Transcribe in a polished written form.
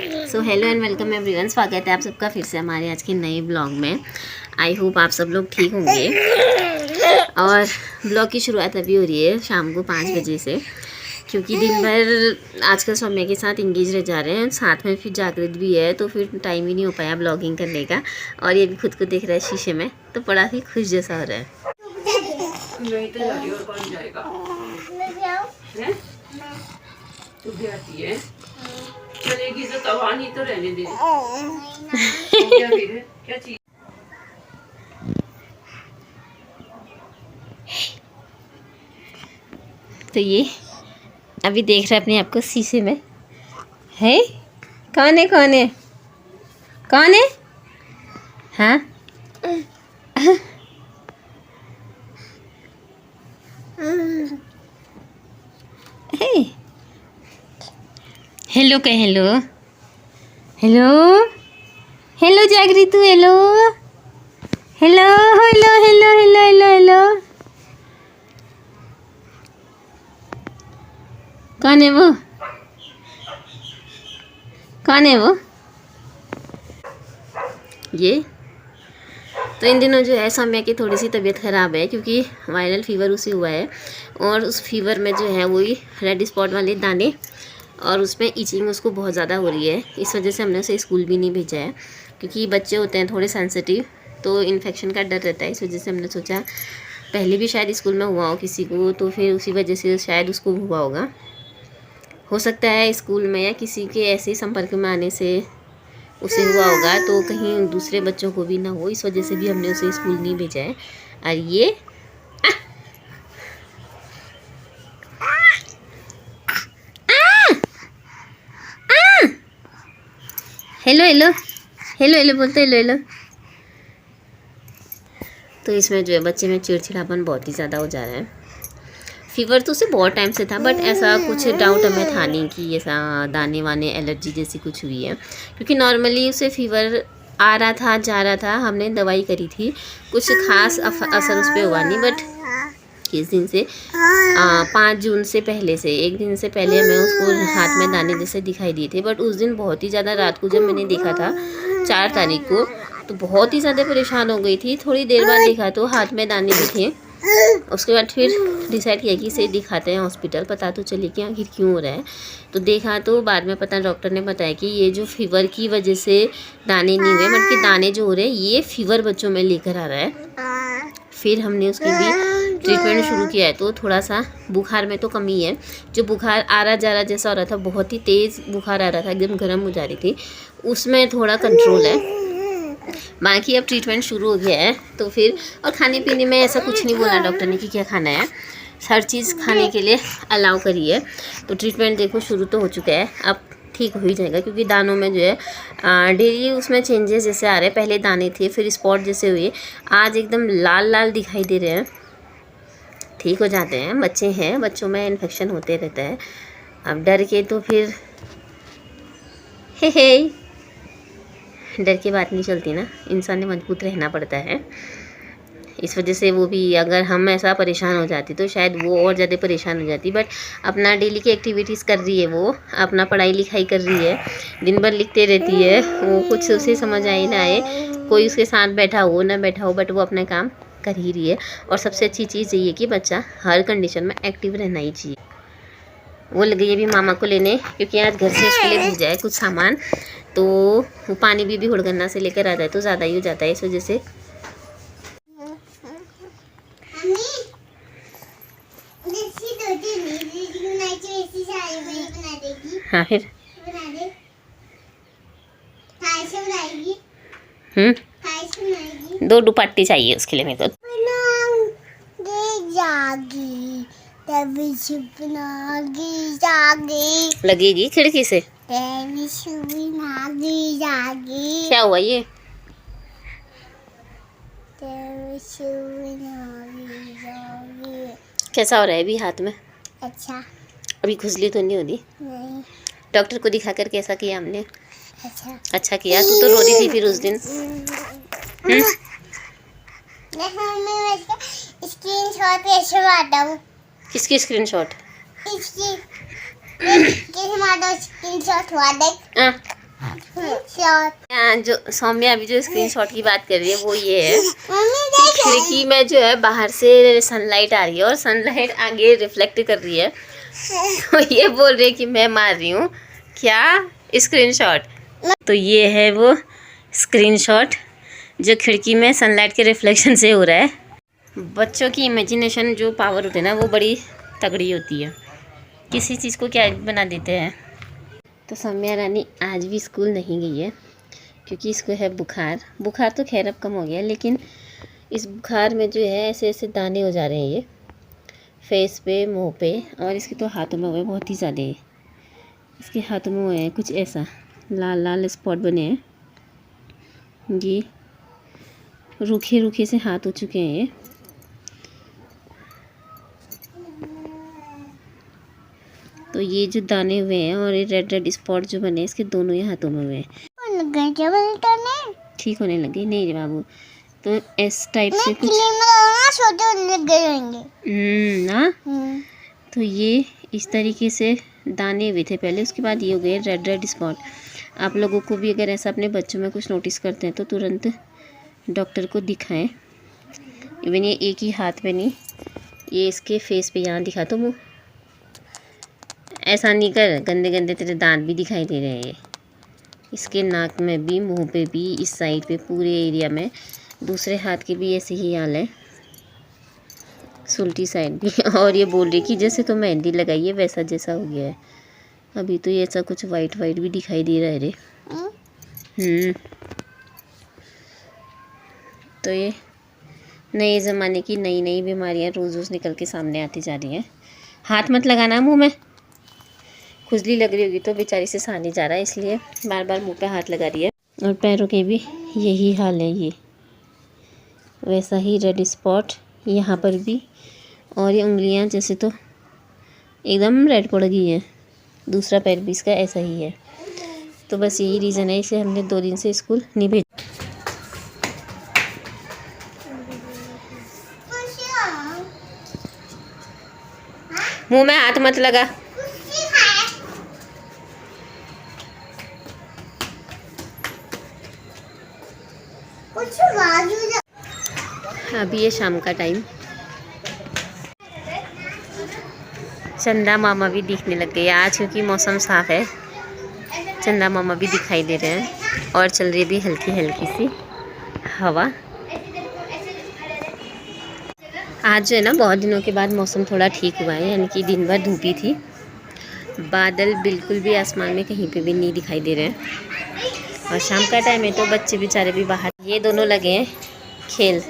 So hello and welcome everyone, स्वागत है आप सबका फिर से हमारे आज के नए ब्लॉग में। आई होप आप सब लोग ठीक होंगे। और ब्लॉग की शुरुआत अभी हो रही है शाम को 5 बजे से, क्योंकि दिन भर आजकल सौम्या के साथ इंगेज रह जा रहे हैं, साथ में फिर जागृत भी है, तो फिर टाइम ही नहीं हो पाया ब्लॉगिंग करने का। और ये भी खुद को देख रहा है शीशे में, तो बड़ा ही खुश जैसा हो रहा है। तू भी आती है, चलेगी तो तवा नहीं तो रहने दे। क्या चीज? तो ये अभी देख रहा है अपने आप को शीशे में। है कौन है कौन है कौन है? हाँ हेलो कह hello hello hello Jagritu, hello hello hello hello hello hello hello. कौन है वो? कौन है वो? ये तो इन दिनों जो है सौम्या की थोड़ी सी तबीयत ख़राब है, क्योंकि वायरल फीवर उसे हुआ है। और उस फीवर में जो है वही रेड स्पॉट वाले दाने, और उसमें ईचिंग उसको बहुत ज़्यादा हो रही है। इस वजह से हमने उसे स्कूल भी नहीं भेजा है, क्योंकि बच्चे होते हैं थोड़े सेंसिटिव, तो इन्फेक्शन का डर रहता है। इस वजह से हमने सोचा, पहले भी शायद स्कूल में हुआ हो किसी को, तो फिर उसी वजह से शायद उसको हुआ होगा। हो सकता है स्कूल में या किसी के ऐसे संपर्क में आने से उसे हुआ होगा, तो कहीं दूसरे बच्चों को भी ना हो, इस वजह से भी हमने उसे स्कूल नहीं भेजा है। और ये हेलो हेलो हेलो हेलो बोलते हेलो हेलो। तो इसमें जो है बच्चे में चिड़चिड़ापन बहुत ही ज़्यादा हो जा रहा है। फीवर तो उसे बहुत टाइम से था, बट ऐसा कुछ डाउट हमें था नहीं कि ऐसा दाने वाने एलर्जी जैसी कुछ हुई है, क्योंकि नॉर्मली उसे फीवर आ रहा था जा रहा था। हमने दवाई करी थी, कुछ खास असर उस पर हुआ नहीं। बट किस दिन से 5 जून से पहले से, एक दिन से पहले हमें उसको हाथ में दाने जैसे दिखाई दिए थे। बट उस दिन बहुत ही ज़्यादा, रात को जब मैंने देखा था 4 तारीख को, तो बहुत ही ज़्यादा परेशान हो गई थी। थोड़ी देर बाद देखा तो हाथ में दाने भी थे। उसके बाद फिर डिसाइड किया कि इसे दिखाते हैं हॉस्पिटल, पता तो चले कि आखिर क्यों हो रहा है। तो देखा तो बाद में पता, डॉक्टर ने बताया कि ये जो फीवर की वजह से दाने नहीं हुए, बल्कि दाने जो हो रहे हैं ये फीवर बच्चों में लेकर आ रहा है। फिर हमने उसकी भी ट्रीटमेंट शुरू किया है, तो थोड़ा सा बुखार में तो कमी है। जो बुखार आ रहा जा रहा जैसा हो रहा था, बहुत ही तेज़ बुखार आ रहा था, एकदम गर्म हो जा रही थी, उसमें थोड़ा कंट्रोल है। बाकी अब ट्रीटमेंट शुरू हो गया है। तो फिर और खाने पीने में ऐसा कुछ नहीं बोला डॉक्टर ने कि क्या खाना है, हर चीज़ खाने के लिए अलाउ करी है। तो ट्रीटमेंट देखो शुरू तो हो चुका है, अब ठीक हो ही जाएगा, क्योंकि दानों में जो है डेली उसमें चेंजेस जैसे आ रहे हैं। पहले दाने थे, फिर स्पॉट जैसे हुए, आज एकदम लाल लाल दिखाई दे रहे हैं। ठीक हो जाते हैं, बच्चे हैं, बच्चों में इन्फेक्शन होते रहता है। अब डर के तो फिर हे डर की बात नहीं चलती ना, इंसान ने मजबूत रहना पड़ता है। इस वजह से वो भी, अगर हम ऐसा परेशान हो जाती तो शायद वो और ज़्यादा परेशान हो जाती। बट अपना डेली की एक्टिविटीज़ कर रही है, वो अपना पढ़ाई लिखाई कर रही है, दिन भर लिखते रहती है। वो कुछ उसे समझ आए ना आए, कोई उसके साथ बैठा हो ना बैठा हो, बट वो अपना काम कर ही रही है। और सबसे अच्छी चीज़ ये है कि बच्चा हर कंडीशन में एक्टिव रहना ही चाहिए। वो लगी है भी मामा को लेने, क्योंकि आज घर से उसके लिए भेजा है कुछ सामान, तो वो पानी भी हुड़गन्ना से लेकर आ जाए तो ज़्यादा ही हो जाता है, इस वजह से। हाँ फिर दो दुपट्टे चाहिए उसके लिए मेरे को। लगेगी खिड़की से। क्या हुआ ये? कैसा हो रहा है अभी हाथ में? अच्छा। अभी खुजली तो नहीं होती? नहीं। डॉक्टर को दिखाकर कैसा किया हमने? अच्छा किया। तू तो रो रही थी फिर उस दिन। स्क्रीनशॉट कैसे मारूं? किसकी स्क्रीनशॉट? इसकी कैसे मारूं? स्क्रीनशॉट हुआ देख। शॉट यहाँ जो सौम्या अभी जो स्क्रीनशॉट की बात कर रही है वो ये है मम्मी कि देखो खिड़की में जो है बाहर से सनलाइट आ रही है और सनलाइट आगे रिफ्लेक्ट कर रही है, तो ये बोल रही है कि मैं मार रही हूँ क्या स्क्रीनशॉट। तो ये है वो स्क्रीनशॉट जो खिड़की में सनलाइट के रिफ्लेक्शन से हो रहा है। बच्चों की इमेजिनेशन जो पावर होती है ना वो बड़ी तगड़ी होती है, किसी चीज़ को क्या बना देते हैं। तो सौम्या रानी आज भी स्कूल नहीं गई है क्योंकि इसको है बुखार। बुखार तो खैर अब कम हो गया, लेकिन इस बुखार में जो है ऐसे ऐसे दाने हो जा रहे हैं ये फेस पे, मुंह पे, और इसके तो हाथों में हुए बहुत ही ज़्यादा। इसके हाथों में हुए हैं कुछ ऐसा लाल लाल स्पॉट बने हैं, ये रूखे रूखे से हाथ हो चुके हैं ये। तो ये जो दाने हुए हैं और ये रेड रेड स्पॉट जो बने इसके दोनों ही हाथों में हुए हैं। ठीक होने लगे नहीं रे बाबू, तो इस टाइप से कुछ ना। तो ये इस तरीके से दाने हुए थे पहले, उसके बाद ये हो गए रेड रेड स्पॉट। आप लोगों को भी अगर ऐसा अपने बच्चों में कुछ नोटिस करते हैं तो तुरंत डॉक्टर को दिखाएं। इवन ये एक ही हाथ में नहीं, ये इसके फेस पे यहाँ दिखा तो मुँह ऐसा नहीं कर, गंदे गंदे तेरे दांत भी दिखाई दे रहे हैं ये। इसके नाक में भी, मुंह पे भी, इस साइड पे, पूरे एरिया में। दूसरे हाथ के भी ऐसे ही हाल है, सुल्टी साइड भी। और ये बोल रही कि जैसे तो मेहंदी लगाई है वैसा जैसा हो गया है। अभी तो ये ऐसा कुछ वाइट वाइट भी दिखाई दे रहा है रे। तो ये नए ज़माने की नई नई बीमारियां रोज़ रोज़ निकल के सामने आती जा रही हैं। हाथ मत लगाना मुंह में, खुजली लग रही होगी तो बेचारी से सहा नहीं जा रहा है, इसलिए बार बार मुंह पे हाथ लगा रही है। और पैरों के भी यही हाल है, ये वैसा ही रेड स्पॉट यहाँ पर भी, और ये उंगलियाँ जैसे तो एकदम रेड पड़ गई है। दूसरा पैर भी इसका ऐसा ही है। तो बस यही रीज़न है इसे हमने 2 दिन से स्कूल नहीं भेजा। मुंह में हाथ मत लगा। अभी ये शाम का टाइम, चंदा मामा भी दिखने लग गए आज क्योंकि मौसम साफ है। चंदा मामा भी दिखाई दे रहे हैं और चल रही भी हल्की हल्की सी हवा। आज जो है ना बहुत दिनों के बाद मौसम थोड़ा ठीक हुआ है, यानी कि दिन भर धूप ही थी। बादल बिल्कुल भी आसमान में कहीं पे भी नहीं दिखाई दे रहे हैं। और शाम का टाइम है तो बच्चे बेचारे भी बाहर, ये दोनों लगे हैं खेल।